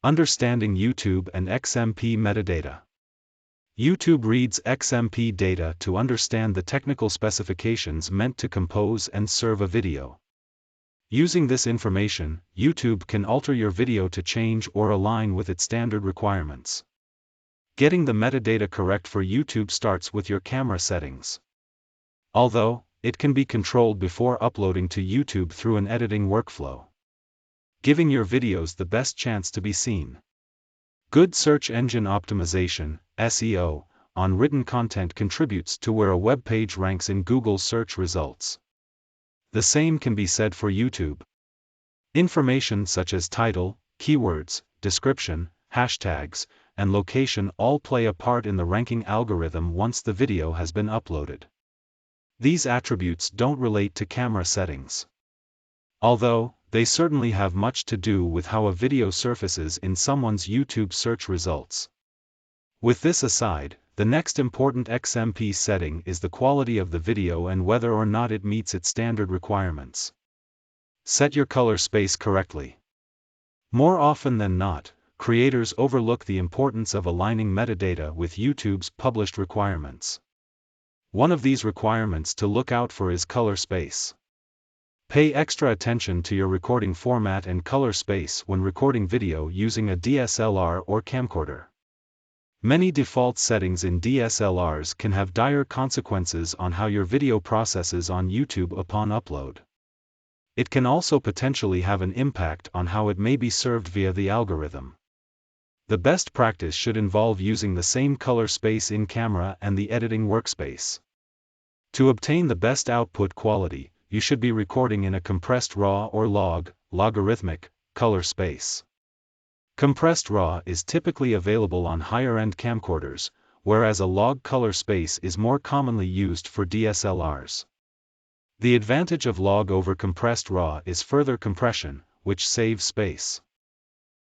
Understanding YouTube and XMP metadata. YouTube reads XMP data to understand the technical specifications meant to compose and serve a video. Using this information, YouTube can alter your video to change or align with its standard requirements. Getting the metadata correct for YouTube starts with your camera settings. Although, it can be controlled before uploading to YouTube through an editing workflow, giving your videos the best chance to be seen. Good search engine optimization, SEO, on written content contributes to where a web page ranks in Google's search results. The same can be said for YouTube. Information such as title, keywords, description, hashtags, and location all play a part in the ranking algorithm once the video has been uploaded. These attributes don't relate to camera settings, although they certainly have much to do with how a video surfaces in someone's YouTube search results. With this aside, the next important XMP setting is the quality of the video and whether or not it meets its standard requirements. Set your color space correctly. More often than not, creators overlook the importance of aligning metadata with YouTube's published requirements. One of these requirements to look out for is color space. Pay extra attention to your recording format and color space when recording video using a DSLR or camcorder. Many default settings in DSLRs can have dire consequences on how your video processes on YouTube upon upload. It can also potentially have an impact on how it may be served via the algorithm. The best practice should involve using the same color space in camera and the editing workspace. To obtain the best output quality, you should be recording in a compressed RAW or logarithmic, color space. Compressed RAW is typically available on higher-end camcorders, whereas a log color space is more commonly used for DSLRs. The advantage of log over compressed RAW is further compression, which saves space.